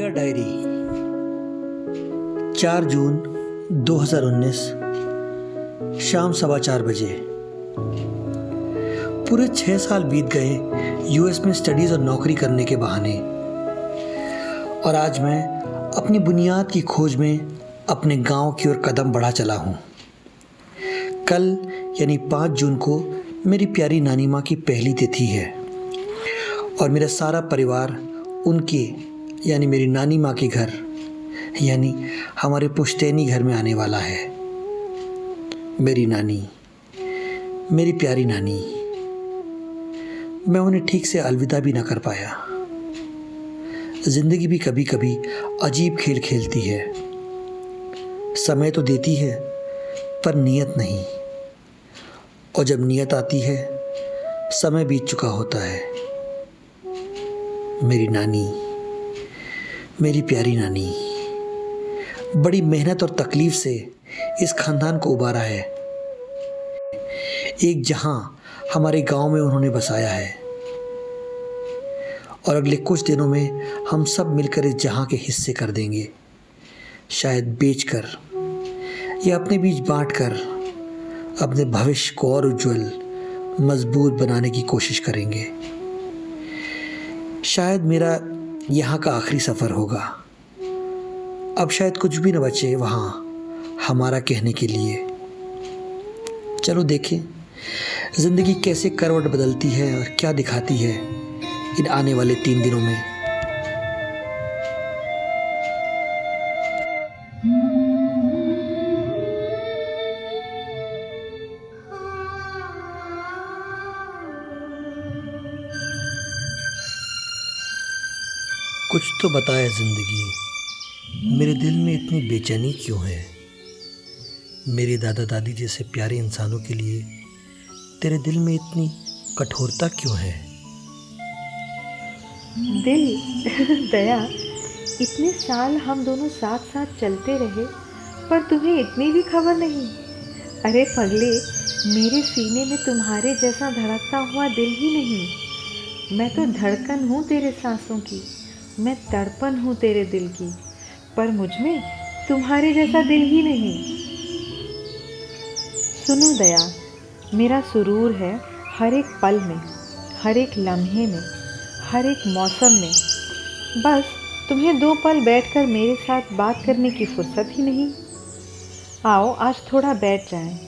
Dear diary, 4 जून 2019 शाम 4:15 बजे। पूरे 6 साल बीत गए यूएस में स्टडीज़ और नौकरी करने के बहाने, और आज मैं अपनी बुनियाद की खोज में अपने गांव की ओर कदम बढ़ा चला हूँ। कल यानी 5 जून को मेरी प्यारी नानी माँ की पहली तिथि है और मेरा सारा परिवार उनके यानी मेरी नानी माँ के घर यानी हमारे पुश्तैनी घर में आने वाला है। मेरी नानी, मेरी प्यारी नानी, मैं उन्हें ठीक से अलविदा भी ना कर पाया। ज़िंदगी भी कभी कभी अजीब खेल खेलती है। समय तो देती है पर नियत नहीं, और जब नियत आती है समय बीत चुका होता है। मेरी नानी, मेरी प्यारी नानी, बड़ी मेहनत और तकलीफ से इस खानदान को उबारा है। एक जहां हमारे गांव में उन्होंने बसाया है, और अगले कुछ दिनों में हम सब मिलकर इस जहां के हिस्से कर देंगे। शायद बेचकर या अपने बीच बांटकर अपने भविष्य को और उज्जवल, मजबूत बनाने की कोशिश करेंगे। शायद मेरा यहाँ का आखिरी सफ़र होगा। अब शायद कुछ भी न बचे वहाँ हमारा कहने के लिए। चलो देखें ज़िंदगी कैसे करवट बदलती है और क्या दिखाती है इन आने वाले 3 दिनों में। कुछ तो बताए ज़िंदगी, मेरे दिल में इतनी बेचैनी क्यों है? मेरे दादा दादी जैसे प्यारे इंसानों के लिए तेरे दिल में इतनी कठोरता क्यों है? दिल दया, इतने साल हम दोनों साथ साथ चलते रहे पर तुम्हें इतनी भी खबर नहीं। अरे पगले, मेरे सीने में तुम्हारे जैसा धड़कता हुआ दिल ही नहीं। मैं तो धड़कन हूँ तेरे सांसों की, मैं तड़पन हूँ तेरे दिल की, पर मुझ में तुम्हारे जैसा दिल ही नहीं। सुनो दया, मेरा सुरूर है हर एक पल में, हर एक लम्हे में, हर एक मौसम में। बस तुम्हें 2 पल बैठकर मेरे साथ बात करने की फुर्सत ही नहीं। आओ आज थोड़ा बैठ जाएं,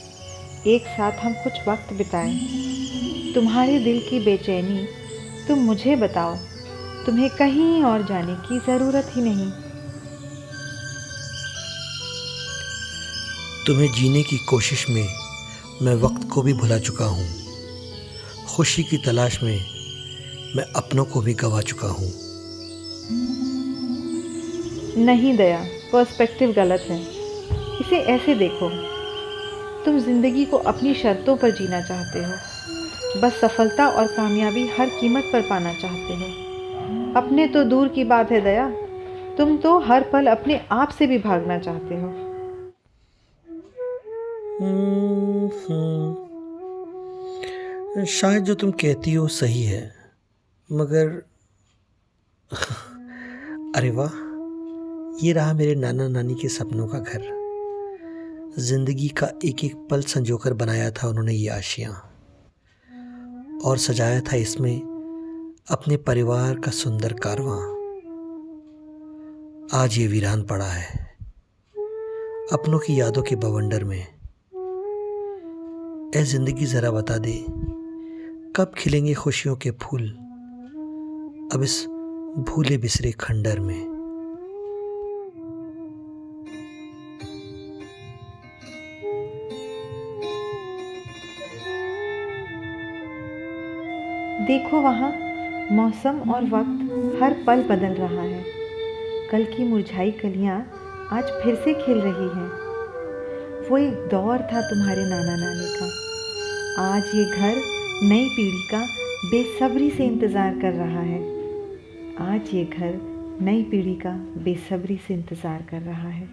एक साथ हम कुछ वक्त बिताएं। तुम्हारे दिल की बेचैनी तुम मुझे बताओ, तुम्हें कहीं और जाने की ज़रूरत ही नहीं। तुम्हें जीने की कोशिश में मैं वक्त को भी भुला चुका हूँ। खुशी की तलाश में मैं अपनों को भी गवा चुका हूँ। नहीं दया, पर्सपेक्टिव गलत है। इसे ऐसे देखो, तुम ज़िंदगी को अपनी शर्तों पर जीना चाहते हो, बस सफलता और कामयाबी हर कीमत पर पाना चाहते हो। अपने तो दूर की बात है दया, तुम तो हर पल अपने आप से भी भागना चाहते हो। शायद जो तुम कहती हो सही है, मगर अरे वाह, ये रहा मेरे नाना नानी के सपनों का घर। जिंदगी का एक एक पल संजोकर बनाया था उन्होंने ये आशियाँ, और सजाया था इसमें अपने परिवार का सुंदर कारवां। आज ये वीरान पड़ा है अपनों की यादों के बवंडर में। ऐ जिंदगी जरा बता दे, कब खिलेंगे खुशियों के फूल अब इस भूले बिसरे खंडर में। देखो वहाँ, मौसम और वक्त हर पल बदल रहा है। कल की मुरझाई कलियाँ आज फिर से खिल रही हैं। वो एक दौर था तुम्हारे नाना नानी का। आज ये घर नई पीढ़ी का बेसब्री से इंतज़ार कर रहा है। आज ये घर नई पीढ़ी का बेसब्री से इंतज़ार कर रहा है।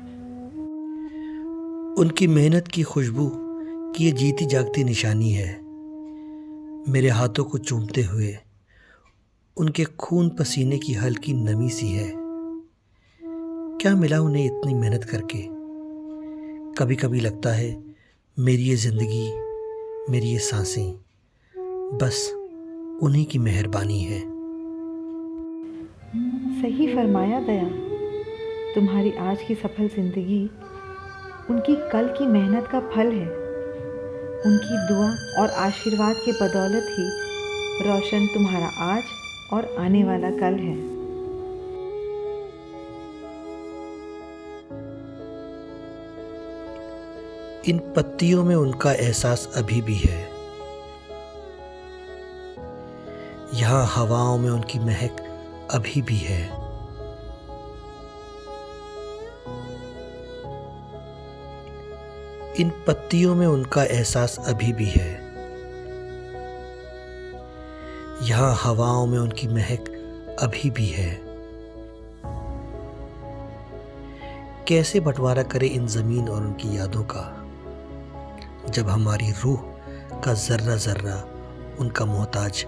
उनकी मेहनत की खुशबू की ये जीती जागती निशानी है। मेरे हाथों को चूमते हुए उनके खून पसीने की हल्की नमी सी है। क्या मिला उन्हें इतनी मेहनत करके। कभी कभी लगता है मेरी ये ज़िंदगी, मेरी ये सांसें बस उन्हीं की मेहरबानी है। सही फरमाया दया। तुम्हारी आज की सफल ज़िंदगी उनकी कल की मेहनत का फल है। उनकी दुआ और आशीर्वाद के बदौलत ही रोशन तुम्हारा आज और आने वाला कल है। इन पत्तियों में उनका एहसास अभी भी है। यहाँ हवाओं में उनकी महक अभी भी है। इन पत्तियों में उनका एहसास अभी भी है। यहाँ हवाओं में उनकी महक अभी भी है। कैसे बंटवारा करे इन जमीन और उनकी यादों का, जब हमारी रूह का जर्रा जर्रा उनका मोहताज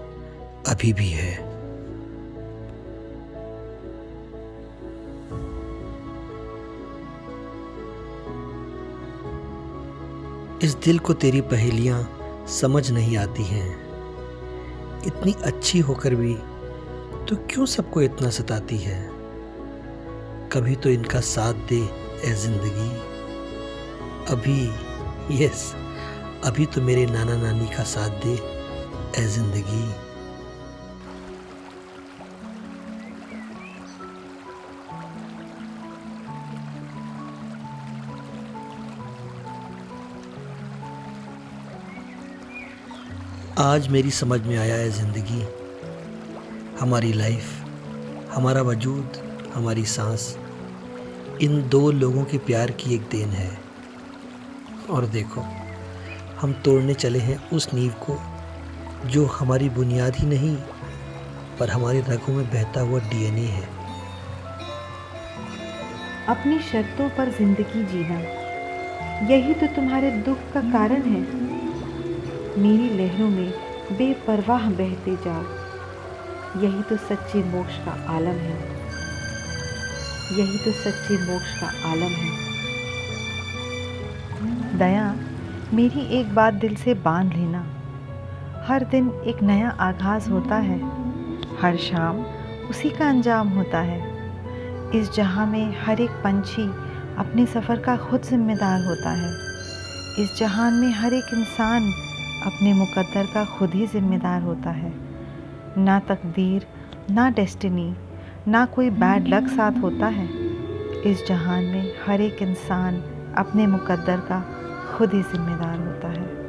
अभी भी है। इस दिल को तेरी पहेलियां समझ नहीं आती हैं। इतनी अच्छी होकर भी तो क्यों सबको इतना सताती है। कभी तो इनका साथ दे ए जिंदगी। अभी तो मेरे नाना नानी का साथ दे ए जिंदगी। आज मेरी समझ में आया है ज़िंदगी, हमारी लाइफ, हमारा वजूद, हमारी सांस इन दो लोगों के प्यार की एक देन है। और देखो, हम तोड़ने चले हैं उस नींव को जो हमारी बुनियाद ही नहीं पर हमारी रगों में बहता हुआ डीएनए है। अपनी शर्तों पर जिंदगी जीना, यही तो तुम्हारे दुख का कारण है। मेरी लहरों में बेपरवाह बहते जाओ, यही तो सच्चे मोक्ष का आलम है। यही तो सच्चे मोक्ष का आलम है। दया, मेरी एक बात दिल से बांध लेना। हर दिन एक नया आगाज़ होता है, हर शाम उसी का अंजाम होता है। इस जहां में हर एक पंछी अपने सफ़र का खुद जिम्मेदार होता है। इस जहान में हर एक इंसान अपने मुकद्दर का खुद ही जिम्मेदार होता है। ना तकदीर, ना डेस्टिनी, ना कोई बैड लक साथ होता है। इस जहान में हर एक इंसान अपने मुकद्दर का खुद ही जिम्मेदार होता है।